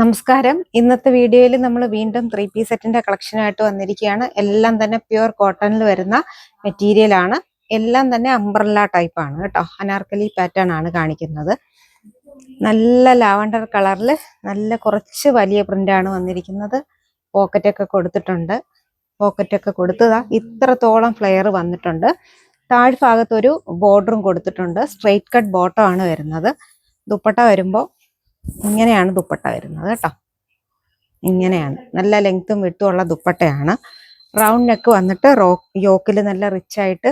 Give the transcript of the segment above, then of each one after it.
നമസ്കാരം. ഇന്നത്തെ വീഡിയോയിൽ നമ്മൾ വീണ്ടും 3 പീസ് സെറ്റിന്റെ കളക്ഷനായിട്ട് വന്നിരിക്കുകയാണ്. എല്ലാം തന്നെ പ്യുവർ കോട്ടണിൽ വരുന്ന മെറ്റീരിയൽ ആണ്. എല്ലാം തന്നെ അംബ്രല്ല ടൈപ്പ് ആണ് കേട്ടോ. അനാർക്കലി പാറ്റേൺ ആണ് കാണിക്കുന്നത്. നല്ല ലാവണ്ടർ കളറിൽ നല്ല കുറച്ച് വലിയ പ്രിന്റ് ആണ് വന്നിരിക്കുന്നത്. പോക്കറ്റൊക്കെ കൊടുത്തിട്ടുണ്ട്. പോക്കറ്റൊക്കെ കൊടുത്തതാ ഇത്രത്തോളം ഫ്ലെയർ വന്നിട്ടുണ്ട്. താഴ്ഭാഗത്ത് ഒരു ബോർഡറും കൊടുത്തിട്ടുണ്ട്. സ്ട്രെയിറ്റ് കട്ട് ബോട്ടം ആണ് വരുന്നത്. ദുപ്പട്ട വരുമ്പോൾ ഇങ്ങനെയാണ് ദുപ്പട്ട വരുന്നത് കേട്ടോ. ഇങ്ങനെയാണ് നല്ല ലെങ്ത്തും വിട്ടും ഉള്ള ദുപ്പട്ടയാണ്. റൗണ്ട് നെക്ക് വന്നിട്ട് യോക്കിൽ നല്ല റിച്ച് ആയിട്ട്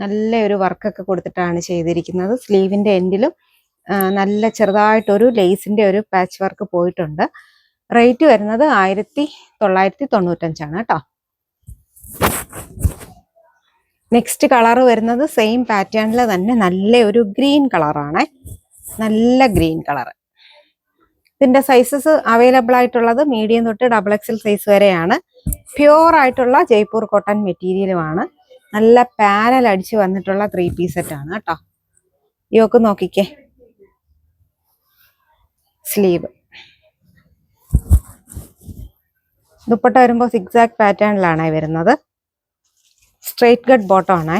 നല്ലൊരു വർക്കൊക്കെ കൊടുത്തിട്ടാണ് ചെയ്തിരിക്കുന്നത്. സ്ലീവിന്റെ എൻഡിലും നല്ല ചെറുതായിട്ടൊരു ലേസിന്റെ ഒരു പാച്ച് വർക്ക് പോയിട്ടുണ്ട്. റേറ്റ് വരുന്നത് 1995 കേട്ടോ. നെക്സ്റ്റ് കളർ വരുന്നത് സെയിം പാറ്റേണിൽ തന്നെ നല്ല ഒരു ഗ്രീൻ കളറാണ്. നല്ല ഗ്രീൻ കളർ. ഇതിന്റെ സൈസസ് അവൈലബിൾ ആയിട്ടുള്ളത് മീഡിയം തൊട്ട് XXL സൈസ് വരെയാണ്. പ്യുവർ ആയിട്ടുള്ള ജയ്പൂർ കോട്ടൺ മെറ്റീരിയലുമാണ്. നല്ല പാനൽ അടിച്ച് വന്നിട്ടുള്ള 3 പീസ് സെറ്റ് ആണ് കേട്ടോ. യോക്ക് നോക്കിക്കേ. സ്ലീവ് ദുപ്പട്ട വരുമ്പോൾ സിക്സാക് പാറ്റേണിലാണ് വരുന്നത്. സ്ട്രെയിറ്റ് കട്ട് ബോട്ടം ആണ്.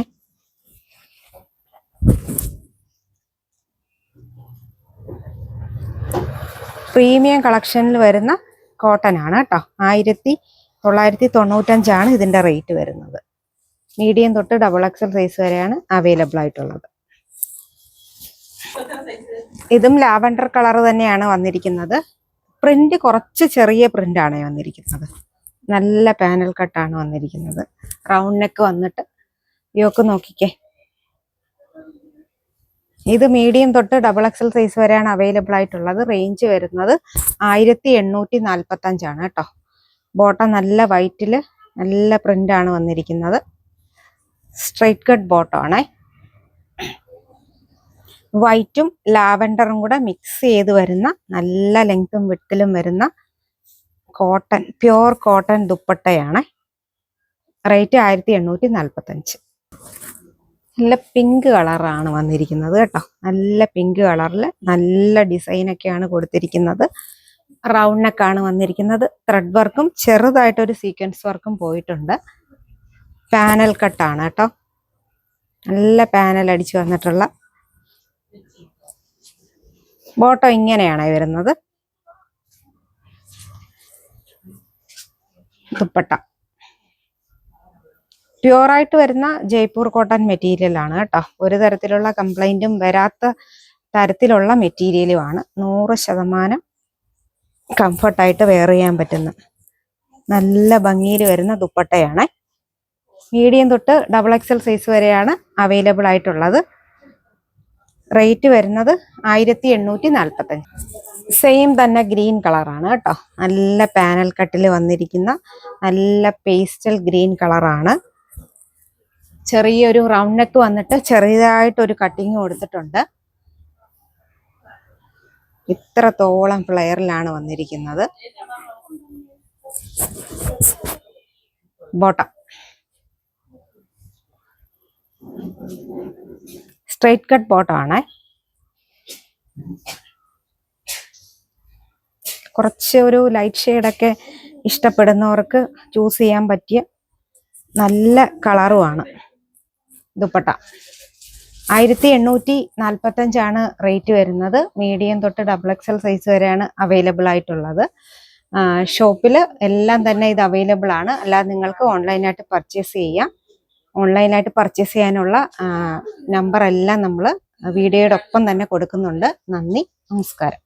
പ്രീമിയം കളക്ഷനിൽ വരുന്ന കോട്ടൺ ആണ് കേട്ടോ. 1995 ഇതിന്റെ റേറ്റ് വരുന്നത്. മീഡിയം തൊട്ട് XXL സൈസ് വരെയാണ് അവൈലബിൾ ആയിട്ടുള്ളത്. ഇതും ലാവണ്ടർ കളർ തന്നെയാണ് വന്നിരിക്കുന്നത്. പ്രിന്റ് കുറച്ച് ചെറിയ പ്രിന്റ് ആണ് വന്നിരിക്കുന്നത്. നല്ല പാനൽ കട്ടാണ് വന്നിരിക്കുന്നത്. റൗണ്ട് നെക്ക് വന്നിട്ട് യോക്ക് നോക്കിക്കേ. ഇത് മീഡിയം തൊട്ട് XXL സൈസ് വരെയാണ് അവൈലബിൾ ആയിട്ടുള്ളത്. റേഞ്ച് വരുന്നത് 1845 കേട്ടോ. ബോട്ടം നല്ല വൈറ്റില് നല്ല പ്രിന്റ് ആണ് വന്നിരിക്കുന്നത്. സ്ട്രെയിറ്റ് കട്ട് ബോട്ടം ആണ്. വൈറ്റും ലാവൻഡറും കൂടെ മിക്സ് ചെയ്ത് വരുന്ന നല്ല ലെങ്ത്തും വിട്ടിലും വരുന്ന കോട്ടൺ പ്യുവർ കോട്ടൺ ദുപ്പട്ടയാണ്. റേറ്റ് 1845. നല്ല പിങ്ക് കളറാണ് വന്നിരിക്കുന്നത് കേട്ടോ. നല്ല പിങ്ക് കളറിൽ നല്ല ഡിസൈനൊക്കെയാണ് കൊടുത്തിരിക്കുന്നത്. റൗണ്ട് നെക്കാണ് വന്നിരിക്കുന്നത്. ത്രെഡ് വർക്കും ചെറുതായിട്ടൊരു സീക്വൻസ് വർക്കും പോയിട്ടുണ്ട്. പാനൽ കട്ടാണ് കേട്ടോ. നല്ല പാനൽ അടിച്ച് വന്നിട്ടുള്ള ബോട്ടം ഇങ്ങനെയാണ് വരുന്നത്. ദുപ്പട്ട പ്യുവറായിട്ട് വരുന്ന ജയ്പൂർ കോട്ടൺ മെറ്റീരിയൽ ആണ് കേട്ടോ. ഒരു തരത്തിലുള്ള കംപ്ലൈന്റും വരാത്ത തരത്തിലുള്ള മെറ്റീരിയലുമാണ്. 100% കംഫർട്ടായിട്ട് വെയർ ചെയ്യാൻ പറ്റുന്ന നല്ല ഭംഗിയിൽ വരുന്ന ദുപ്പട്ടയാണ്. മീഡിയം തൊട്ട് XXL സൈസ് വരെയാണ് അവൈലബിൾ ആയിട്ടുള്ളത്. റേറ്റ് വരുന്നത് 1845. സെയിം തന്നെ ഗ്രീൻ കളറാണ് കേട്ടോ. നല്ല പാനൽ കട്ടിൽ വന്നിരിക്കുന്ന നല്ല പേസ്റ്റൽ ഗ്രീൻ കളറാണ്. ചെറിയൊരു റൗണ്ട് നെക്ക് വന്നിട്ട് ചെറിയതായിട്ടൊരു കട്ടിങ് കൊടുത്തിട്ടുണ്ട്. ഇത്രത്തോളം ഫ്ലെയറിലാണ് വന്നിരിക്കുന്നത്. ബോട്ടം സ്ട്രെയിറ്റ് കട്ട് ബോട്ടം ആണ്. കുറച്ച് ഒരു ലൈറ്റ് ഷെയ്ഡൊക്കെ ഇഷ്ടപ്പെടുന്നവർക്ക് ചൂസ് ചെയ്യാൻ പറ്റിയ നല്ല കളറുമാണ്. ദുപ്പട്ട 1845 റേറ്റ് വരുന്നത്. മീഡിയം തൊട്ട് XXL സൈസ് വരെയാണ് അവൈലബിൾ ആയിട്ടുള്ളത്. ഷോപ്പിൽ എല്ലാം തന്നെ ഇത് അവൈലബിൾ ആണ്. അല്ലാതെ നിങ്ങൾക്ക് ഓൺലൈനായിട്ട് പർച്ചേസ് ചെയ്യാം. ഓൺലൈനായിട്ട് പർച്ചേസ് ചെയ്യാനുള്ള നമ്പർ എല്ലാം നമ്മൾ വീഡിയോയുടെ ഒപ്പം തന്നെ കൊടുക്കുന്നുണ്ട്. നന്ദി, നമസ്കാരം.